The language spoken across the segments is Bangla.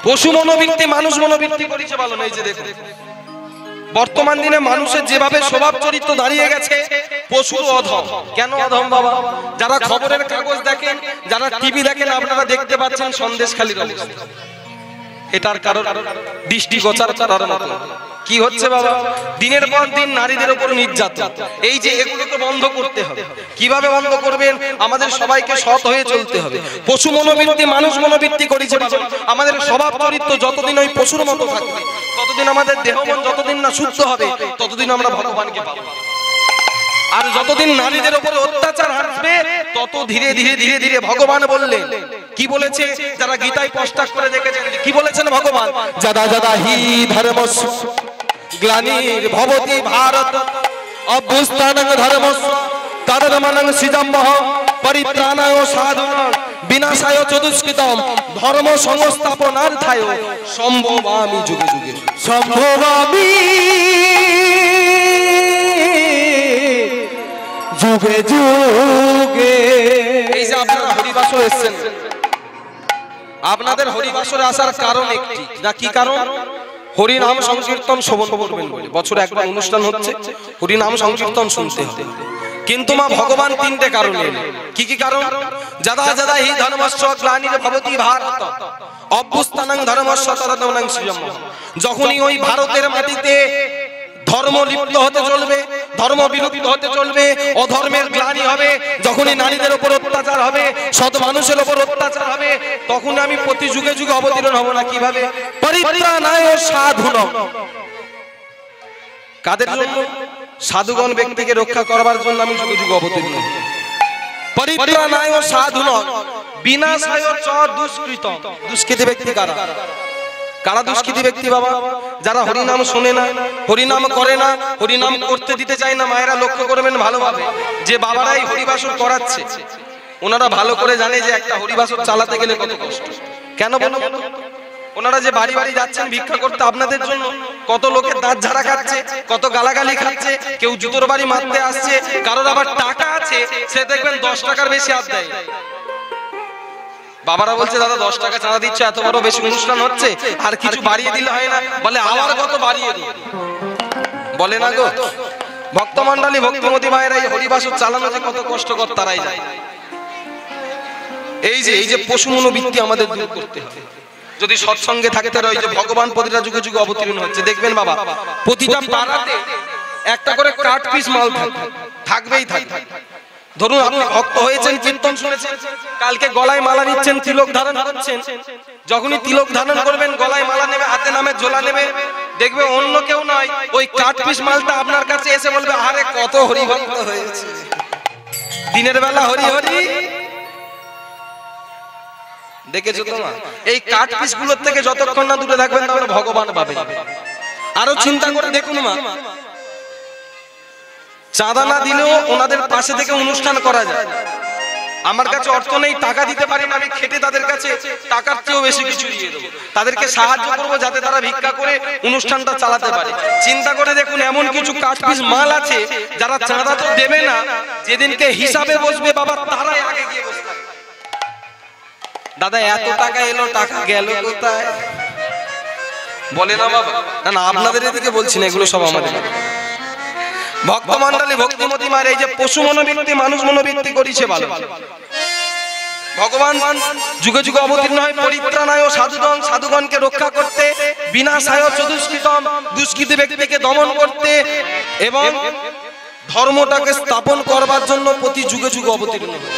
পশু মনোবৃত্তি মানুষ মনোবৃত্তি করেছে ভালো না। এই যে দেখুন বর্তমান দিনে মানুষের যেভাবে স্বভাব চরিত্র দাঁড়িয়ে গেছে, পশুর অধম। কেন অধম বাবা? যারা খবরের কাগজ দেখেন, যারা টিভি দেখেন, আপনারা দেখতে পাচ্ছেন সন্দেশখালীর অবস্থা। এটার কারণ দৃষ্টিগোচর করার মতো কি হচ্ছে বাবা? দিনের পর দিন নারীদের উপর নির্যাতন। এই যে এগুলোকে বন্ধ করতে হবে। কিভাবে বন্ধ করবেন? আমাদের সবাইকে সৎ হয়ে চলতে হবে। পশু মনোবৃত্তি মানুষ মনোবৃত্তি করেছে। আমাদের স্বভাব চরিত্র যতদিন ওই পশুর মতো থাকবে, ততদিন আমাদের দেহ মন যতদিন না শুদ্ধ হবে, ততদিন আমরা ভগবানকে পাবো। আর যতদিন নারীদের উপরে অত্যাচার আসবে, তত ধীরে ধীরে ধীরে ধীরে ভগবান বললেন, কি বলেছে? যারা গীতায় পস্তাক করে দেখেছেন, কি বলেছেন ভগবান? যদা যদা হি ধর্মস্য গ্লানির ভবতি ভারত অভ্যুত্থানং ধর্মস্য তদধর্মাণং সৃজম্যহ পরিত্রাণায় সাধুনাং বিনাশায় চ দুষ্কৃতম ধর্ম সংস্থাপনার্থায় সম্ভবামি যুগে যুগে। সম্ভবামি যুগে যুগে। এই যে আপনারা হরিবাসর এসেছেন, আপনাদের হরিবাসরে আসার কারণ একটি, না কি কারণ? হরিনাম সংকীর্তন শ্রবণ করবেন বলে বছরে একবার অনুষ্ঠান হচ্ছে, হরিনাম সংকীর্তন শুনতে হবে। কিন্তু মা ভগবান তিনটে কারণে, কি কি কারণ? যদা যদা হি ধর্মস্য গ্লানির ভবতি ভারত অভ্যুত্থানং ধর্মস্য তদধর্মাণং সৃজম্যহ। যখনই ওই ভারতের মাটিতে ধর্ম লিপ্ত হতে চলবে, ধর্ম বিলুপ্ত হতে চলবে, অধর্মের গ্লানি হবে, যখনই নারীদের উপর অত্যাচার হবে, সৎ মানুষের উপর অত্যাচার হবে, তখন আমি প্রতি যুগে যুগে অবতীর্ণ হব। না কিভাবে? পরিত্রাণায় সাধুনাং। কাদের জন্য? সাধুগণ ব্যক্তিকে রক্ষা করবার জন্য আমি যুগে যুগে অবতীর্ণ হব। পরিত্রাণায় সাধুনাং বিনাশায় চ দুষ্কৃতম। দুষ্কৃতী ব্যক্তি কারা? কারা দুষ্কৃতী ব্যক্তি বাবা? যারা হরিনাম শোনে না, হরিনাম করে না, হরিনাম করতে দিতে চায় না। মায়েরা লক্ষ্য করবেন ভালোভাবে, যে বাবারাই হরিবাসর করাচ্ছে, ওনারা ভালো করে জানে যে একটা হরিবাসর চালাতে গেলে কত কষ্ট। কেন বলুন? ওনারা যে বাড়ি বাড়ি যাচ্ছেন ভিক্ষা করতে আপনাদের জন্য, কত লোকের দাঁত ঝাড়া খাচ্ছে, কত গালাগালি খাচ্ছে, কেউ জুতোর বাড়ি মারতে আসছে, কারোর আবার টাকা আছে, সে দেখবেন 10 টাকার বেশি আর দেয়। বাবারা বলছে, দাদা 10 টাকা চাঁদা দিচ্ছে, এত বড় বেশি অনুষ্ঠান হচ্ছে, আর কিছু বাড়িয়ে দিলে হয় না? বলে আবার কত বাড়িয়ে দিই, বলে না গো। ভক্তমণ্ডলী, ভক্তিমতী মায়েরা এই হরিবাসর চালানো যে কত কষ্টকর তারাই যায়। এই যে পশু মনোবৃত্তি আমাদের দূর করতে হবে। যদি সৎসঙ্গে থাকতে রয়, যে ভগবান প্রতিটা যুগে যুগে অবতীর্ণ হচ্ছে, দেখবেন বাবা প্রতিটা পাড়াতে একটা করে কাঠ পিস মাল থাকবেই থাকবে। ধরুন আপনি ভক্ত হয়েছেন, কীর্তন শুনেছেন, কালকে গলায় মালা নিচ্ছেন, তিলক ধারণ করছেন। যখনই তিলক ধারণ করবেন, গলায় মালা নেবে, হাতে নামে ঝোলা নেবে, দেখবে অন্য কেউ নয়, ওই কাঠ পিস মালটা আপনার কাছে এসে বলবে, আরে কত হরিভক্ত হয়েছে, দিনের বেলা হরি হরি। দেখেছো তোমার? এই কাঠ পিস গুলোর থেকে যতক্ষণ না দূরে থাকবেন, তাহলে ভগবান পাবেন। আরো চিন্তা করে দেখুন মা, চাঁদা না দিলেও ওনাদের পাশে থেকে অনুষ্ঠান করা যায়। আমার কাছে অর্থ নেই, টাকা দিতে পারি না, আমি খেটে তাদের কাছে টাকার চেয়েও বেশি কিছু দিয়ে দেবো, তাদেরকে সাহায্য করবো যাতে তারা ভিক্ষা করে অনুষ্ঠানটা চালাতে পারে। চিন্তা করে দেখুন, এমন কিছু কাঠ পিস মাল আছে যারা চাঁদা তো দেবে না, যেদিনকে হিসাবে বসবে বাবা, তারাই আগে গিয়ে বসবে। দাদা এত টাকা এলো, টাকা গেল কোথায়? বলে না বাবা। না, আপনাদের এদিকে বলছি না, এগুলো সব আমাদের। ভক্তমণ্ডলী, ভক্তিমতী মায়ের এই যে পশু মনোবৃত্তি মানুষ মনোবৃত্তি করেছে ভালো। ভগবান যুগে যুগে অবতীর্ণ হয় পরিত্রাণায় সাধুগণ, সাধুগণকে রক্ষা করতে, বিনাশায় চ দুষ্কৃতম, দুষ্কৃতী ব্যক্তিকে দমন করতে, এবং ধর্মটাকে স্থাপন করবার জন্য প্রতি যুগে যুগে অবতীর্ণ হয়।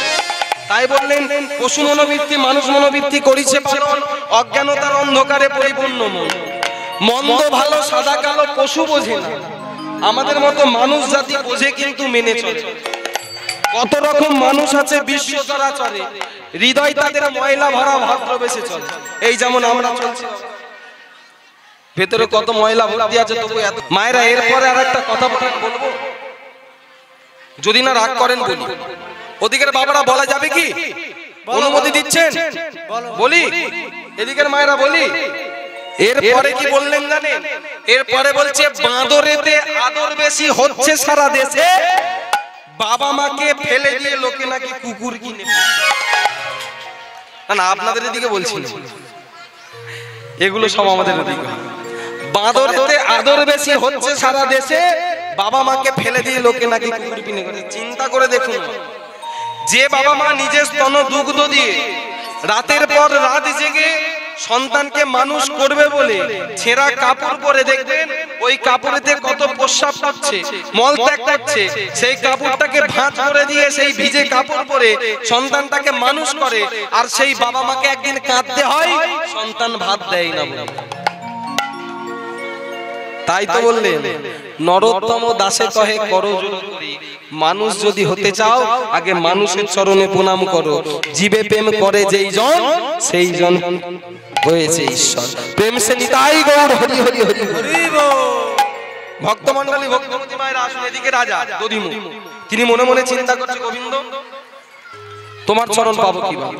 তাই বললেন, পশু মনোবৃত্তি মানুষ মনোবৃত্তি করেছে পালন, অজ্ঞানতার অন্ধকারে পরিপূর্ণ মন। মন্দ ভালো সাদা কালো পশু বোঝে না, আমাদের মতো মানুষ জাতি বোঝে, কিন্তু মেনে চলে। কত রকম মানুষ আছে বিশ্ব চরাচরে, হৃদয় তাদের ময়লা ভরা ভদ্রবেশে চলে। এই যেমন আমরা চলছি, ভেতরে কত ময়লা ভর্তি আছে, তবু এত। মায়েরা, এরপরে আর একটা কথা বলবো, যদি না রাগ করেন বলি। ওদিকের বাবারা বলা যাবে কি? অনুমতি দিচ্ছেন? বলি। এদিকের মায়েরা বলি। এরপরে কি বললেন জানেন? এরপরে বলছে, বাঁদরেতে আদর বেশি হচ্ছে সারা দেশে, বাবা মাকে ফেলে দিয়ে লোকে নাকি কুকুর কিনে। না, আপনাদের এদিকে বলছি না, এগুলো সব আমাদের ওদিকে। বাঁদরেতে আদর বেশি হচ্ছে সারা দেশে, বাবা মাকে ফেলে দিয়ে লোকে নাকি কুকুর পিনে করে। চিন্তা করে দেখুন, যে বাবা মা নিজের স্তন দুগ্ধ দিয়ে রাতের পর রাত জেগে সন্তানকে মানুষ করবে বলে ছেঁড়া কাপড় পরে দেখবেন ওই কাপড়েতে কত প্রস্রাব করছে, মল ত্যাগ করছে, সেই কাপড়টাকে ভাঁজ করে দিয়ে সেই ভিজে কাপড় পরে সন্তানটাকে মানুষ করে, আর সেই বাবা মাকে একদিন কাঁদতে হয় সন্তান ভাত দেয় না বলে। তাই তো বললেন নরোত্তম দাসে কহে করো জোর করি, মানুষ যদি হতে চাও আগে মানুষের চরণে প্রণাম করো। জীবে প্রেম করে যেই জন সেই জন হয়েছে ঈশ্বর। প্রেম সে নিতাই গৌর হরি হরি হরি হরি। ভক্তমণ্ডলী ভক্তমতী মায়েরা আসুন এদিকে। রাজা দধিমুখ তিনি মনে মনে চিন্তা করছে, গোবিন্দ তোমার চরণ পাবো কিভাবে?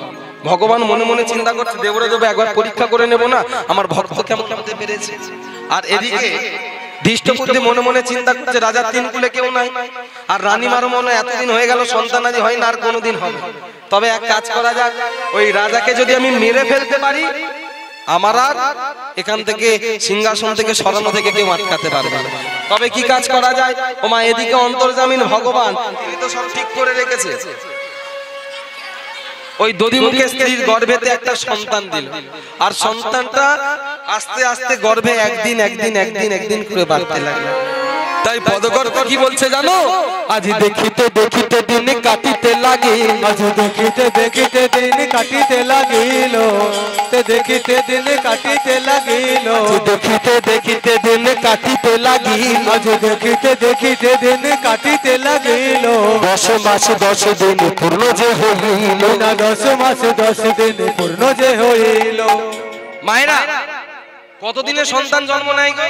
ভগবান মনে মনে চিন্তা করছে, দেবরে দেবে একবার পরীক্ষা করে নেব না আমার ভক্ত কেমন হতে পেরেছে। আর এদিকে দৃষ্টবুদ্ধি মনে মনে চিন্তা করছে, রাজার তিন কুলে কেউ নাই, আর রানীমার মনে এতদিন হয়ে গেল সন্তানাদি হয় না, আর কোনোদিন হবে। তবে এক কাজ করা যাক, ওই রাজাকে যদি আমি মেরে ফেলতে পারি আমার আর এখান থেকে সিংহাসন থেকে সরানো থেকে কেউ আটকাতে পারবে না। তবে কি কাজ করা যায়? ও মা, এদিকে অন্তর্জামিন ভগবান তিনি তো সব ঠিক করে রেখেছে। ওই দধিমুখের স্ত্রীর গর্ভেতে একটা সন্তান দিল, আর সন্তানটা আস্তে আস্তে গর্ভে একদিন একদিন একদিন একদিন করে বাড়তে লাগলো। তাই পদকর্ত কি বলছে জানো? আজ দেখিতে দেখিতে দিন কাটিতে লাগিল, আজ দেখিতে দেখিতে দিন কাটিতে লাগিল, তে দেখিতে দিন কাটিতে লাগিল, দেখিতে দেখিতে দিন কাটিতে লাগিল, আজ দেখিতে দেখিতে দিন কাটিতে লাগিল। 10 মাস 10 দিন পূর্ণ যে হইল, না 10 মাস 10 দিন পূর্ণ যে হইল। মায়েরা কতদিনে সন্তান জন্ম নেয় গো?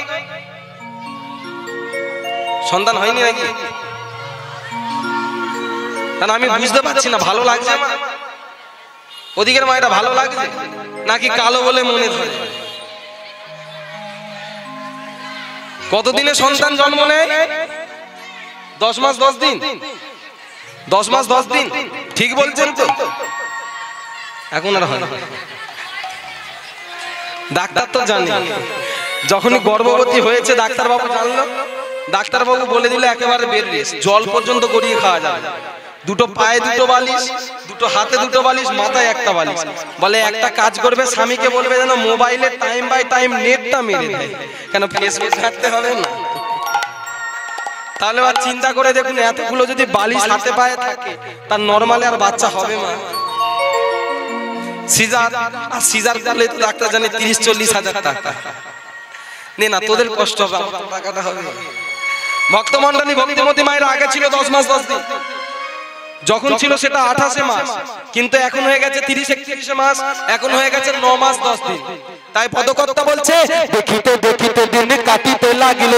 সন্তান হয়নি নাকি? কারণ আমি বুঝতে পারছি না, ভালো লাগছে আমার ওদিকের মায়েরা ভালো লাগছে নাকি কালো বলে মনে ধরে? কতদিনে সন্তান জন্ম নেয়? 10 মাস 10 দিন। 10 মাস 10 দিন ঠিক বলছেন তো? এখন আর হয় না। ডাক্তার তো জানে, যখনই গর্ভবতী হয়েছে ডাক্তারবাবু জানলো, ডাক্তারবাবু বলে দিল একেবারে বেড রেস্ট, জল পর্যন্ত গড়িয়ে খাওয়া যাবে। দুটো পায়ে দুটো বালিশ, দুটো হাতে দুটো বালিশ, মাথায় একটা বালিশ। বলে একটা কাজ করবে, স্বামীকে বলবে যেন মোবাইলে টাইম বাই টাইম নেটটা মেরে দেয়, কেন ফেসবুক ঘাঁটতে হবে না। তাহলে আর চিন্তা করে দেখুন, এতগুলো যদি বালিশ হাতে পায়ে থাকে তার নরমালে আর বাচ্চা হবে না। সিজার, আর সিজার করলে তো ডাক্তার জানে 30-40 হাজার টাকা। নে না, তোদের কষ্ট হবে, আমার টাকাটা হবে। ভক্তমণ্ডলী ভক্তিমতী মায়ের আগে ছিল 10 মাস 10 দিন, যখন ছিল সেটা 28 মাস, কিন্তু এখন হয়ে গেছে 30-31 মাস, এখন হয়ে গেছে 9 মাস 10 দিন। তাই পদকর্তা বলছে দেখিতে দেখিতে দিন কাটিতে লাগিল,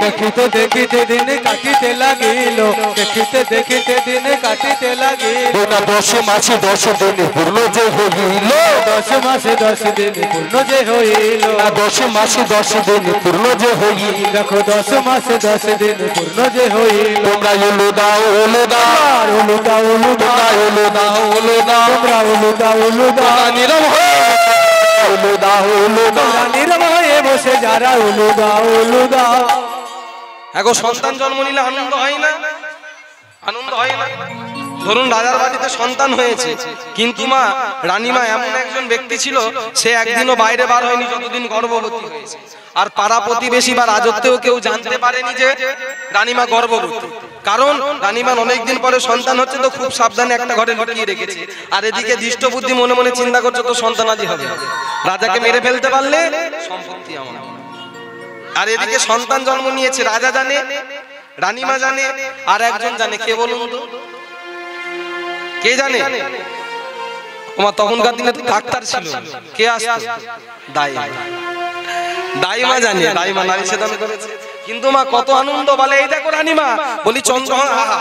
দেখিতে দেখিতে দিন কাটিতে লাগিল, দেখিতে দেখিতে দিন কাটিতে লাগিল। 10 মাস 10 দিন পূর্ণ যে হইল, 10 মাস 10 দিন পূর্ণ যে হইল, 10 মাস 10 দিন পূর্ণ যে হইল। দেখো 10 মাস 10 দিন পূর্ণ যে হইল। তোমরা উলু দাও উলু দাও উলু দাও উলু দাও উলু দাও উলু দাও, তোমরা উলু দাও উলু দাও, নীরব উলু দাও উলু দাও, নির্ভয়ে বসে যারা উলু দাও উলু দাও। এখন সন্তান জন্ম নিলে আনন্দ হয় না? আনন্দ হয় না? ধরুন রাজার বাড়িতে সন্তান হয়েছে, কিন্তু মা রানীমা এমন একজন ব্যক্তি ছিল, সে একদিনও বাইরে বার হয়নি যতদিন গর্ভবতী হয়েছে। আর পাড়া প্রতিবেশী বা রাজত্বেও কেউ জানতে পারেনি যে রানীমা গর্ভবতী, কারণ রানীমার অনেকদিন পরে সন্তান হচ্ছে, তো খুব সাবধানে একটা ঘরে লুকিয়ে রেখেছে। আর এদিকে দৃষ্টবুদ্ধি মনে মনে চিন্তা করছে তো সন্তানাদি হবে, রাজাকে মেরে ফেলতে পারলে সম্পত্তি আমার। আর এদিকে সন্তান জন্ম নিয়েছে, রাজা জানে, রানীমা জানে, আর একজন জানে, কে বলুন তো? কে জানে? তোমার তখনকার দিনে তো ডাক্তার ছিল, কে আসতো? দাইমা। দাইমা জানে, দাইমা নারী সেদান করেছে। কিন্তু মা কত আনন্দ, বলে এই দেখো রানীমা, বলি চন্দ্রহান, আহা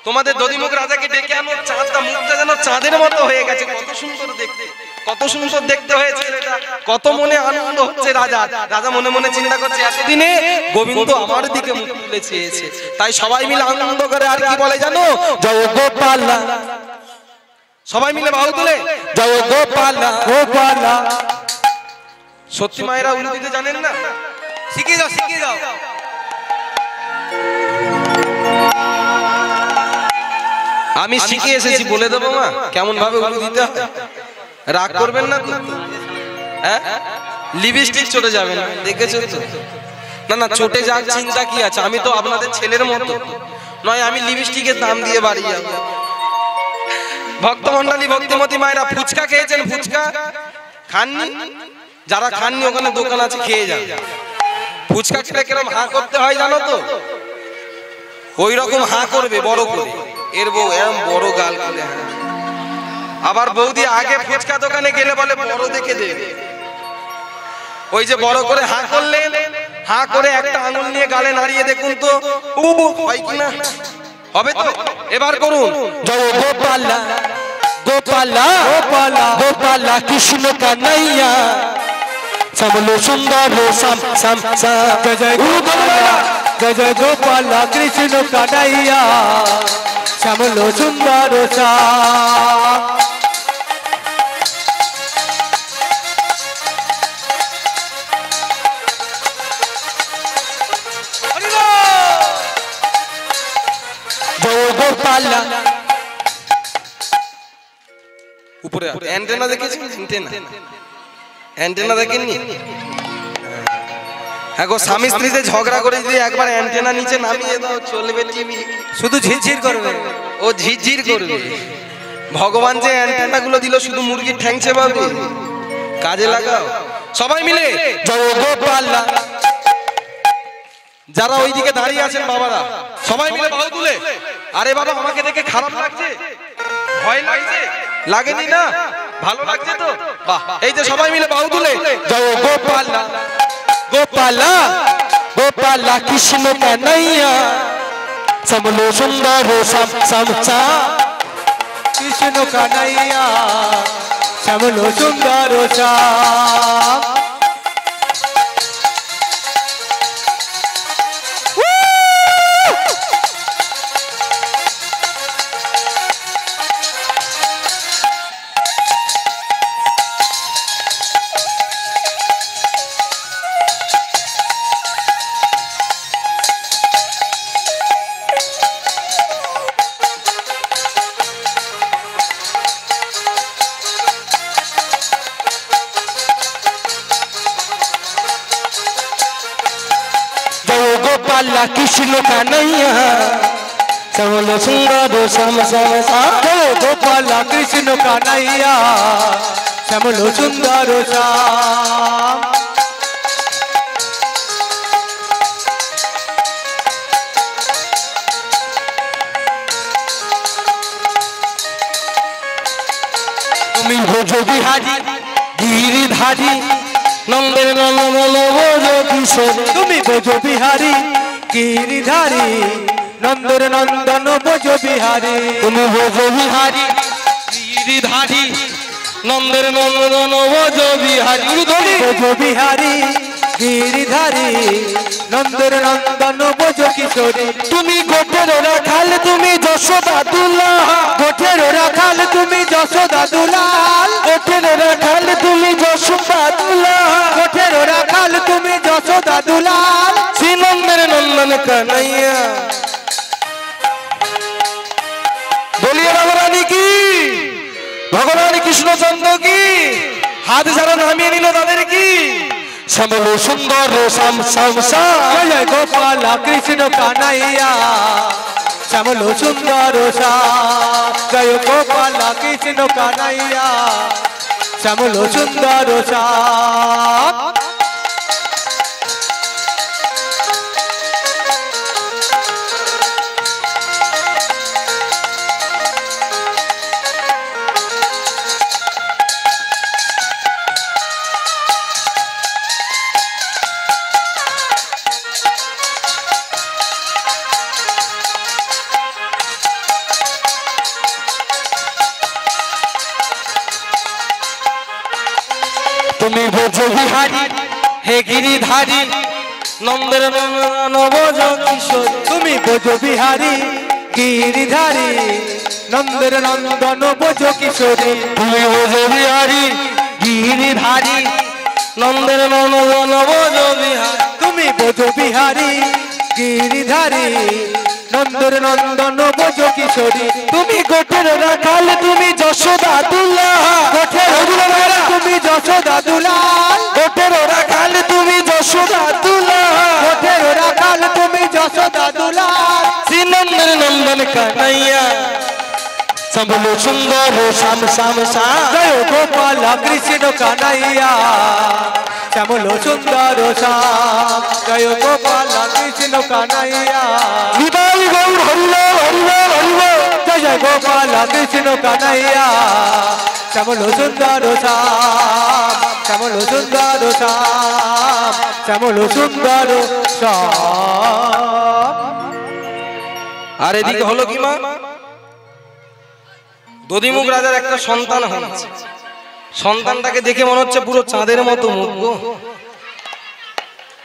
তোমাদের দধিমুখ রাজাকে ডেকে আনো, চাঁদটা মুখটা যেন চাঁদের মতো হয়ে গেছে, কত সুন্দর দেখতে, কত সুন্দর দেখতে হয়েছে এটা, কত মনে আনন্দ হচ্ছে রাজা। রাজা মনে মনে চিন্তা করছে এতদিনে গোবিন্দ আমার দিকে মুখ তুলে চেয়েছে, তাই সবাই মিলে আনন্দ করে। আর কি বলে জানো? জয় গোপাল, সবাই মিলে বাহু তুলে জয় গোপাল গোপাল। সত্যি মায়েরা উলু দিতে জানেন না? শিখিয়ে দাও, শিখিয়ে দাও। আমি শিখে এসেছি, বলে দেবো মা কেমন ভাবে উলু দিতে হয়। রাগ করবেন না তো? হ্যাঁ, লিপস্টিক চটে যাবে না, দেখেছো তো? না না, চটে যাক চিন্তা কি আছে, আমি তো আপনাদের ছেলের মতো নয়, আমি লিপস্টিকের দাম দিয়ে বাড়ি যাবো। ভক্তমন্ডলী, ভক্তিমতী মায়েরা, ফুচকা খেয়েছেন? ফুচকা খাননি? যারা খাননি ওখানে দোকান আছে, খেয়ে যান। ফুচকা খেলে কিরকম হাঁ করতে হয় জানো তো? ওই রকম হাঁ করবে বড় করে। এর বউ এরম বড় গাল করে হাঁ। আবার বৌদি আগে ফুচকা দোকানে গেলে বলে বড় দেখে দেবে। ওই যে বড় করে হাঁ করলে, হাঁ করে একটা আঙুল নিয়ে গালে নাড়িয়ে দেখুন তো হয় কিনা। হবে তো? এবার করুন। জয় গোপালা গোপালা গোপালা গোপালা কৃষ্ণ কানাইয়া শ্যামল সুন্দর শ্যাম শ্যাম শ্যাম। জয় জয় গোপালা, জয় জয় গোপালা কৃষ্ণ কানাইয়া শ্যামল সুন্দর শ্যাম। জয় গোপালা। উপরে অ্যান্টেনা দেখেছেন? অ্যান্টেনা, অ্যান্টেনা দেখেননি? হ্যাঁ গো, স্বামী স্ত্রীতে ঝগড়া করে যদি একবার অ্যান্টেনা নিচে নামিয়ে দাও চলবে টিভি, শুধু ঝিরঝির করবে, ও ঝিরঝির করবে। ভগবান যে অ্যান্টেনা গুলো দিল শুধু মুরগির ঠ্যাংচে পাবে, কাজে লাগাও সবাই মিলে। জয় গোপালা। যারা ওইদিকে দাঁড়িয়ে আছেন বাবারা, সবাই মিলে বাহু তুলে। আরে বাবা, আমাকে দেখে খারাপ লাগছে? ভয় লাগছে? লাগেনি না? ভালো লাগছে তো? বাহ, এই যে সবাই মিলে বাহু তুলে। জয় গোপালা গোপালা গোপালা কৃষ্ণ কানাইয়া শ্যামল সুন্দর শ্যাম শ্যাম শ্যাম। কৃষ্ণ কানাইয়া শ্যামল সুন্দর শ্যাম। গোপালা কৃষ্ণ কানাইয়া শ্যামল সুন্দর শ্যাম শ্যাম শ্যাম। গোপালা কৃষ্ণ কানাইয়া শ্যামল সুন্দর শ্যাম। তুমি ভোজ বিহারী গিরিধারী নন্দের নন্দন ভোজ কিশোর। তুমি ভোজ বিহারী গিরিধারী নন্দের নন্দন ভোজ বিহারী। তুমি ভোজ বিহারী গিরিধারী নন্দের নন্দন ভোজ বিহারী। ভোজ বিহারী গিরিধারী নন্দের নন্দন ভোজ কিশোরী। তুমি গোঠের রাখাল, তুমি যশোদা দুলাল। গোঠের রাখাল, তুমি যশোদা দুলাল। গোঠের রাখাল, তুমি যশোদা দুলাল। গোঠের রাখাল, তুমি যশোদা দুলাল। শ্রী নন্দের নন্দন কানাইয়া। বলিয়ে রানী কি, ভগবান কৃষ্ণচন্দ্র কি, হাত যারা নামিয়ে নিল তাদের কি। শ্যামল সুন্দর শ্যাম শ্যাম শ্যাম। জয় গোপালা কৃষ্ণ কানাইয়া শ্যামল সুন্দর শ্যাম। জয় গোপালা কৃষ্ণ কানাইয়া শ্যামল সুন্দর শ্যাম। তুমি ভোজ বিহারী হে গিরিধারী নন্দের নন্দন ভোজ কিশোর। তুমি ভোজ বিহারী গিরিধারী নন্দের নন্দন ভোজ কিশোরী। তুমি ভোজ বিহারী গিরিধারী নন্দের নন্দন বোঝ বিহার। তুমি বোঝো বিহারি গিরিধারী নন্দর নন্দন বোঝো কিশোরী তুমি গোঠের রাখাল তুমি যশোদা দুলাল গোঠের রাখাল তুমি যশোদা দুলাল গোঠের রাখাল তুমি যশোদা দুলাল গোঠের রাখাল তুমি যশোদা দুলাল শ্রীনন্দের নন্দন কানাইয়া সবলো সুন্দর শ্যাম শ্যাম শ্যাম। জয় গোপাল কৃষ্ণ কানাইয়া শ্যামলো সুন্দর শ্যাম জয় গোপাল কৃষ্ণ কানাইয়া নিতাই গৌর হরিল হরিল হরিল। জয় জয় গোপাল কৃষ্ণ কানাইয়া শ্যামলো সুন্দর শ্যাম শ্যামলো সুন্দর শ্যাম শ্যামলো সুন্দর শ্যাম। আর এদিকে হলো কি মা, দধিমুখ রাজার একটা সন্তান হয়েছে। সন্তানটাকে দেখে মনে হচ্ছে পুরো চাঁদের মতো মুখ গো।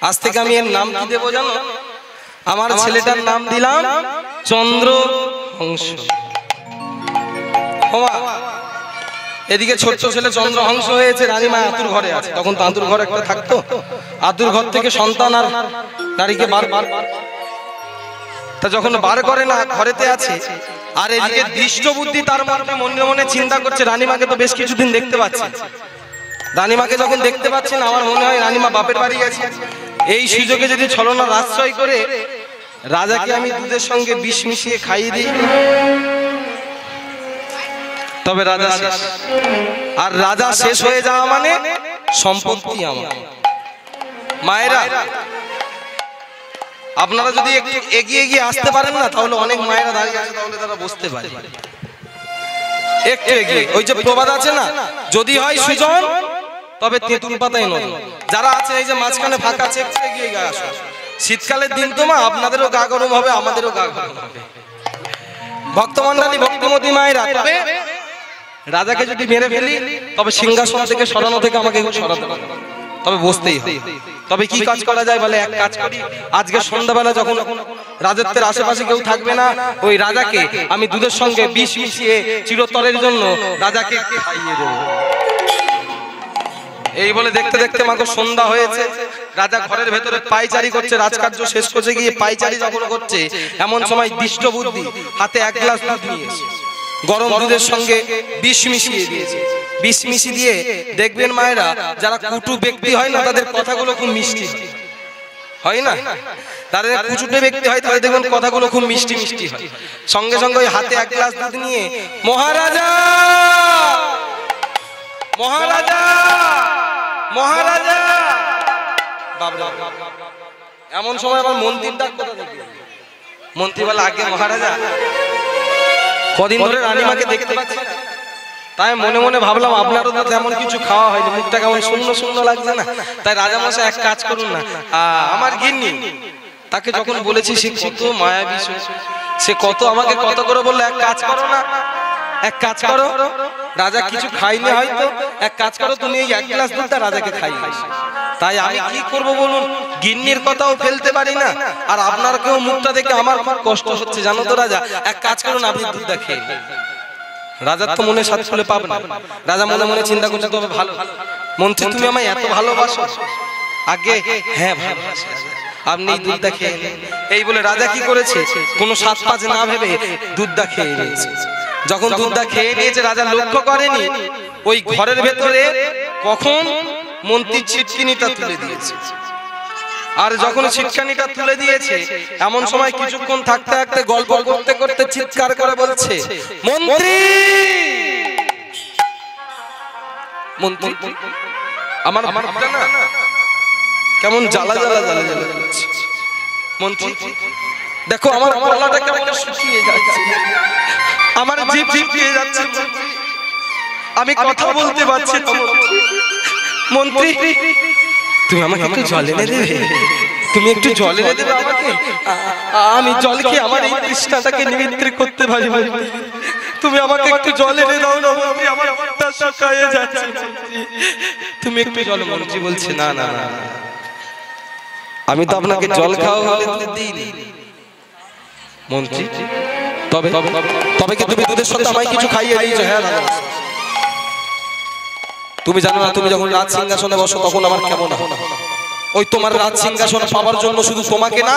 আজ থেকে আমি এর নাম কি দেবো জানো? আমার ছেলেটার নাম দিলাম চন্দ্রহংস। এদিকে ছোট্ট ছেলে চন্দ্রহংস হয়েছে, রানীমা আতুর ঘরে আছে। তখন তো আতুর ঘর একটা থাকতো, আতুর ঘর থেকে সন্তান আর নারীকে বার তা যখন বার করে না ঘরেতে আছে। আর এদিকে দৃষ্ট বুদ্ধি তার মধ্যে মনে মনে চিন্তা করছে, রানীমাকে তো বেশ কিছুদিন দেখতে পাচ্ছি, রানীমাকে যখন দেখতে পাচ্ছি না আমার মনে হয় রানীমা বাপের বাড়ি গেছে। এই সুযোগে যদি ছলনা আশ্রয় করে রাজাকে আমি দুধের সঙ্গে বিষ মিশিয়ে খাইয়ে দিই, তবে রাজা শেষ। আর রাজা শেষ হয়ে যাওয়া মানে সম্পত্তি আমার। মায়েরা আপনারা যদি একটু এগিয়ে গিয়ে আসতে পারেন না, তাহলে অনেক মায়েরা দাঁড়িয়ে আছে, তাহলে তারা বসতে পারে। একটু এগিয়ে, ওই যে প্রবাদ আছে না, যদি হয় সুজন তবে তেঁতুল পাতায় নয়। যারা আছে এই যে মাঝখানে ফাঁকা আছে, একটু এগিয়ে গিয়ে আসো। শীতকালের দিন তো মা, আপনাদেরও গা গরম হবে, আমাদেরও গা গরম হবে। ভক্তমণ্ডলী, ভক্তিমতী মায়েরা, তবে রাজাকে যদি মেরে ফেলি তবে সিংহাসন থেকে সরানো থেকে আমাকে সরাতে হবে, তবে বসতেই হবে। তবে কি কাজ করা যায় বলে, এক কাজ করি, আজকে সন্ধ্যাবেলা যখন রাজত্বের আশেপাশে কেউ থাকবে না, ওই রাজাকে আমি দুধের সঙ্গে বিষ মিশিয়ে চিরতরের জন্য রাজাকে খাইয়ে দেব। এই বলে দেখতে দেখতে মাকে সন্ধ্যা হয়েছে। রাজা ঘরের ভেতরে পায়চারি করছে, রাজকার্য শেষ করছে, গিয়ে পায়চারি যখন করছে এমন সময় দৃষ্ট বুদ্ধি হাতে এক গ্লাস দুধ নিয়ে এসে গরম দুধের সঙ্গে বিষ মিশিয়ে দিয়েছে। বিষ মিশিয়ে দিয়ে দেখবেন মায়েরা, যারা কুটু ব্যক্তি হয় না তাদের কথাগুলো খুব মিষ্টি হয় না, তাদের কুচুটে ব্যক্তি হয় তাদের দেখবেন কথাগুলো খুব মিষ্টি মিষ্টি হয়। সঙ্গে সঙ্গে ওই হাতে এক গ্লাস দুধ নিয়ে, মহারাজা মহারাজা মহারাজা, বাবরা এমন সময় আবার মন্ত্রীর ডাক কোথা থেকে? মন্ত্রী বলে, আগে মহারাজা কদিন ধরে রানীমাকে দেখতে পাচ্ছি, তাই মনে মনে ভাবলাম আপনারও তো তেমন কিছু খাওয়া হয়নি, মুখটা কেমন শূন্য শূন্য লাগছে না, তাই রাজামশাই এক কাজ করুন না, আমার গিন্নি তাকে যখন বলেছি সে কত মায়াবী, সে কত আমাকে কত করে বললো, এক কাজ করো না, এক কাজ করো, রাজা কিছু খাইনি হয়তো, এক কাজ করো তুমি এই এক গ্লাস দুধটা রাজাকে খাই। তাই আমি কি করব বলুন, গিন্নির কথাও ফেলতে পারি না, আর আপনার কেউ মুখটা দেখে আমার খুব কষ্ট হচ্ছে জানো তো রাজা, এক কাজ করুন আপনি দুধটা খেয়ে। রাজার তো মনে সাত ফুলে পাবে না, রাজা মনে মনে চিন্তা করছে, তবে ভালো মন্ত্রী তুমি আমায় এত ভালোবাসো? আগে হ্যাঁ ভালোবাসি, আপনি দুধটা খেয়ে নিন। এই বলে রাজা কি করেছে, কোনো সাত পাঁচ না ভেবে দুধটা খেয়ে নিয়েছে। যখন দুধটা খেয়ে নিয়েছে, রাজা লক্ষ্য করেনি ওই ঘরের ভেতরে কখন মন্ত্রীর ছিটকিনিটা তুলে দিয়েছে। আর যখন ছিটকানিটা তুলে দিয়েছে, এমন সময় কিছুক্ষণ থাকতে থাকতে গল্প করতে করতে চিৎকার করে বলছে, মন্ত্রী মন্ত্রী আমার ভাবটা না কেমন জ্বালা জ্বালা জ্বালা জ্বালা করছে। মন্ত্রী দেখো আমার গলাটা কেমন শুকিয়ে যাচ্ছে, আমার জিভ শুকিয়ে যাচ্ছে, আমি কথা বলতে পারছি না। মন্ত্রী তুমি আমাকে একটু জল এনে দেবে, তুমি একটু জল এনে দেবে আমাকে, আমি জল খেয়ে আমার এই তৃষ্ণাটাকে নিবৃত্ত করতে পারি। তুমি আমাকে একটু জল এনে দাও না মন্ত্রী, আমার পেটটা শুকিয়ে যাচ্ছে, তুমি একটু জল। মন্ত্রী বলছে, না না না, আমি তো আপনাকে জল খাওয়া বলে দিইনি মন্ত্রী, তবে তবে কি তুমি দুধের সাথে আমায় কিছু খাইয়ে দিয়েছো? হ্যাঁ তুমি জানো না, তুমি যখন রাজ সিংহাসনে বসো তখন আমার কেমন হয়। ওই তোমার রাজ সিংহাসন পাওয়ার জন্য শুধু তোমাকে না,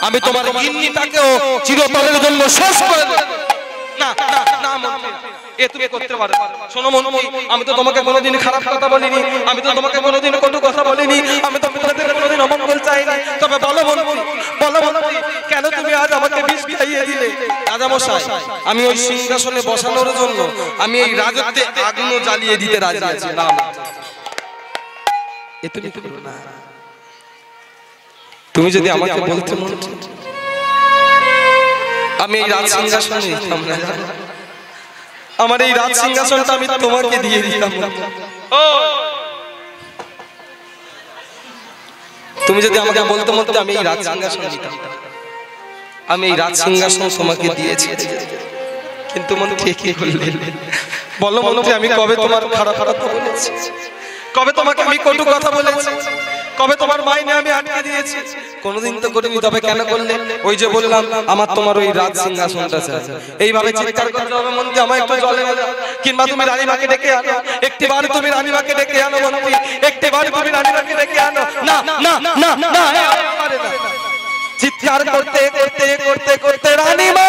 আমি তোমার গিন্নিটাকেও চিরতরের জন্য শেষ করে দেব। না না না মন্ত্রী, এ তুমি করতে পারো। শোনো মন্ত্রী, আমি তো তোমাকে কোনোদিন খারাপ কথা বলিনি, আমি তো তোমাকে কোনোদিন কটু কথা বলিনি, আমি তো তোমাদের কোনোদিন অমঙ্গল চাইনি। তবে বলো মন্ত্রী, বলো মন্ত্রী, কেন তুমি আজ আমাকে বিষ খাইয়ে দিলে? রাজামশাই, আমি ওই সিংহাসনে বসানোর জন্য আমি এই রাজত্বে আগুনও জ্বালিয়ে দিতে রাজি আছি। না এ তুমি করো না। তুমি যদি আমাকে বলতে মন্ত্রী, আমি এই রাজ সিংহাসনে দিতাম না, আমার এই রাজ সিংহাসনটা আমি তোমাকে দিয়ে দিতাম। তুমি যদি আমাকে বলতে মন্ত্রী, আমি এই রাজ সিংহাসন দিতাম, আমি এই রাজ সিংহাসন তোমাকে দিয়েছি। কিন্তু মন্ত্রী কি করলেন? বলো মন্ত্রী, আমি কবে তোমার খারাপ খারাপ বলেছি? কবে তোমাকে আমি কটু কথা বলেছি? কবে তোমার মাইনে আমি আটকে দিয়েছি? কোনোদিন তো করিনি। তবে কেন করলে? ওই যে বললাম, আমার তোমার ওই রাজ সিংহাসনটা চাই। এইভাবে চিৎকার করতে হবে মন্ত্রী, আমার একটু জলে কিংবা তুমি রানীমাকে ডেকে আনো। একটিবার তুমি রানীমাকে ডেকে আনো মন্ত্রী, একটিবার তুমি রানীমাকে ডেকে আনো। না না না না, পারে না। চিৎকার করতে করতে করতে করতে রানীমা,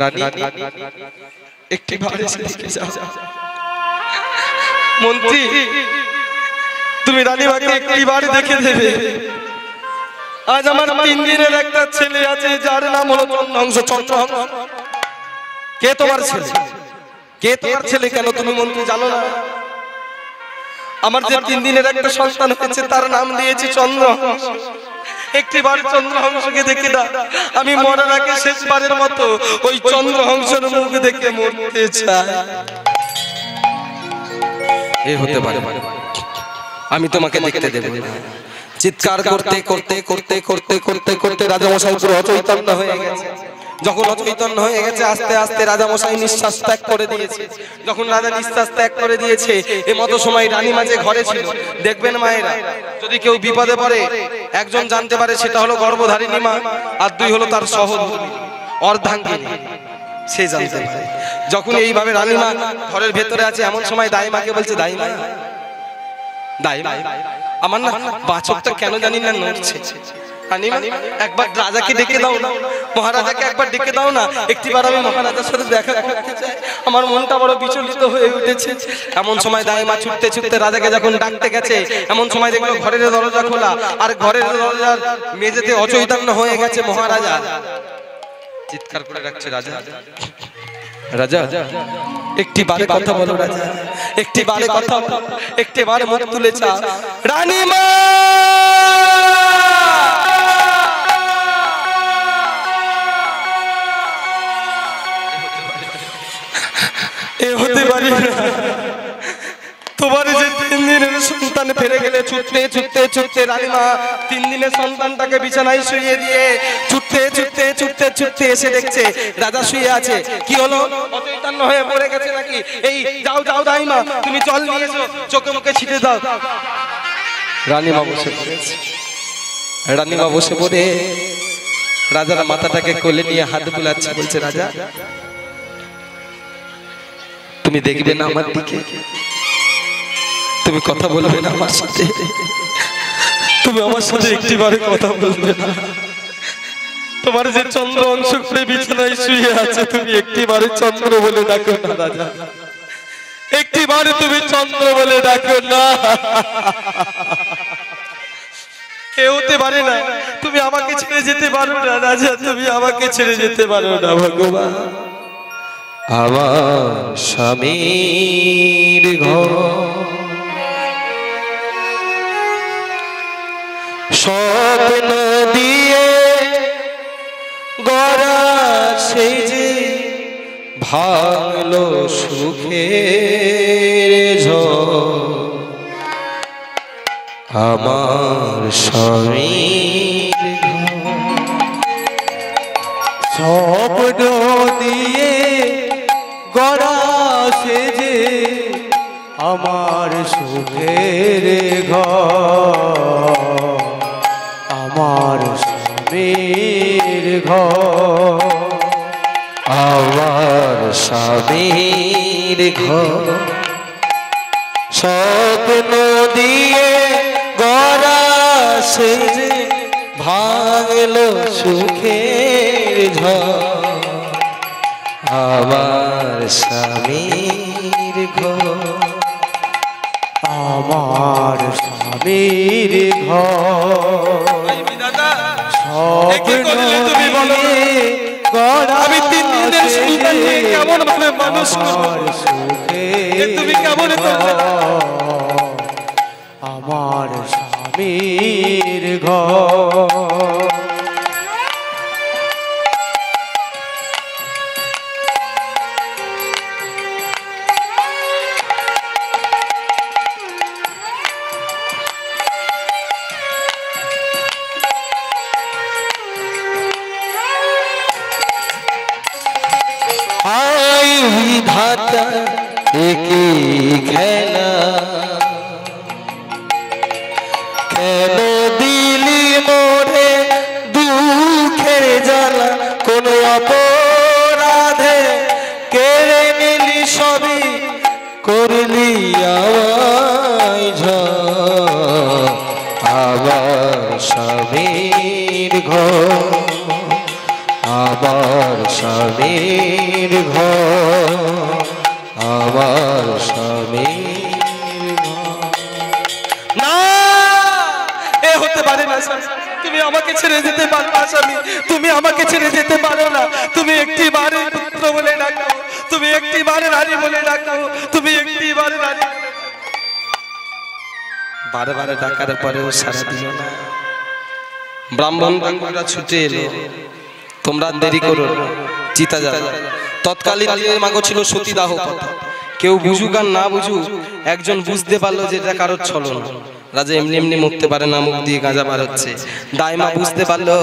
রানী একটিবার এসে দেখে যাও। মন্ত্রী, তুমি রানীমাকে একটিবার দেখে দেবে। আজ আমার 3 দিনের একটা ছেলে আছে, যার নাম হলো চন্দ্রহংস। চন্দ্রহংস কে তোমার ছেলে? কে তোমার ছেলে? কেন তুমি মন্ত্রী জানো না? আমার যে 3 দিনের একটা সন্তান হয়েছে, তার নাম দিয়েছি চন্দ্রহংস। একটিবার চন্দ্রহংসকে দেখে দাও। আমি মরার আগে শেষবারের মতো ওই চন্দ্রহংসের মুখ দেখে মরতে চাই। এ হতে পারে, আমি তোমাকে দেখতে দেব না। চিৎকার করতে করতে করতে করতে করতে করতে রাজামশাই পুরো অচৈতন্য হয়ে গেছে। যখন অচৈতন্য হয়ে গেছে, আস্তে আস্তে রাজামশাই নিঃশ্বাস ত্যাগ করে দিয়েছে। যখন রাজা নিঃশ্বাস ত্যাগ করে দিয়েছে, এ মতো সময় রানীমা যে ঘরে ছিল, দেখবেন মায়েরা, যদি কেউ বিপদে পড়ে, একজন জানতে পারে সেটা হলো গর্ভধারিণী মা, আর 2 হলো তার সহধর্মিণী অর্ধাঙ্গিনী, সে জানতে পারে। যখন এইভাবে রানীমা ঘরের ভেতরে আছে, এমন সময় দাইমাকে বলছে, দাইমা দাইমা, আমার না বাছকটা কেন জানি না নড়ছে। রানীমা, একবার রাজাকে ডেকে দাও না, মহারাজাকে একবার ডেকে দাও না। একটিবার আমি মহারাজার সাথে দেখা করতে চাই, আমার মনটা বড় বিচলিত হয়ে উঠেছে। এমন সময় দাইমা ছুটতে ছুটতে রাজাকে যখন ডাকতে গেছে, এমন সময় দেখলো ঘরের দরজা খোলা, আর ঘরের দরজার মেঝেতে অচৈতন্য হয়ে গেছে মহারাজা। চিৎকার করে ডাকছে, রাজা রাজা, একটিবারে কথা বলো রাজা, একটিবারে কথা বলো, একটিবারে মুখ তুলে চা। রানীমা, এ হতে পারে না। তোমার যে 3 দিনের সন্তান ফিরে গেলে, ছুটতে ছুটতে ছুটতে রানীমা 3 দিনের সন্তানটাকে বিছানায় শুইয়ে দিয়ে ছুটতে ছুটতে ছুটতে ছুটতে এসে দেখছে রাজা শুয়ে আছে। কি হলো? অচৈতন্য হয়ে পড়ে গেছে নাকি? এই যাও যাও দাইমা, তুমি জল নিয়ে এসো, চোখে মুখে ছিটে দাও। রানীমা বসে পড়েছে। রানীমা বসে পড়ে রাজার মাথাটাকে কোলে নিয়ে হাত বুলাচ্ছে, বলছে, রাজা তুমি দেখবে না আমার দিকে? তুমি কথা বলবে না আমার সাথে? তুমি আমার সাথে একটিবারে কথা বলবে না? তোমার যে চন্দ্র অংশ করে বিছানায় শুয়ে আছে, তুমি একটিবারে চন্দ্র বলে ডাকো না রাজা, একটিবারে তুমি চন্দ্র বলে ডাকো না। কেউ হতে পারে না, তুমি আমাকে ছেড়ে যেতে পারো না রাজা, তুমি আমাকে ছেড়ে যেতে পারো না ভগবান। আমার স্বামীর ঘর স্বপ্ন দিয়ে গড়া, সেই যে ভাঙলো সুখের ঝড়। আমার স্বামীর স্বপ্ন দিয়ে গড়া, সে যে আমার সুখের ঘর, আমার স্বামীর ঘর। আমার স্বামীর ঘর স্বপ্ন দিয়ে গড়া সে যে ভাঙলো সুখের ঝড় আমার স্বামীর ঘর আমার স্বামীর ঘর স্বপ্ন দিয়ে গড়া আমি 3 দিনের সন্তান নিয়ে কেমন ভাবে মানুষ তুমি কেমন আমার স্বামীর ঘর আই বিধাতা একই খেলা কেন দিলি মোরে দুঃখের জ্বালা কোন অপরাধে কেড়ে নিলি সবই করলি আমায় ঝড় আবার স্বামীর ঘর আমার স্বামীর ঘর আমার স্বামীর ঘর না এ হতে পারে না স্বামী। তুমি আমাকে ছেড়ে যেতে পারো না স্বামী, তুমি আমাকে ছেড়ে যেতে পারো না। তুমি একটি বারে পুত্র বলে ডাকো, তুমি একটি বারে রানী বলে ডাকো, তুমি একটি বারে রানী বারে বারে ডাকার পরেও সারা দিল না। ব্রাহ্মণ বাঙ্গুরা ছুটে এলো, তোমরা দেরি করো চিতা যাবে। তৎকালীন দিনের মাগো ছিল সতীদাহ প্রথা। কেউ বুঝুক আর না বুঝুক, একজন বুঝতে পারলো যে এটা কারোর ছলনা। রাজা এমনি এমনি মরতে পারে না, মুখ দিয়ে গাঁজা বার হচ্ছে। দাইমা বুঝতে পারলো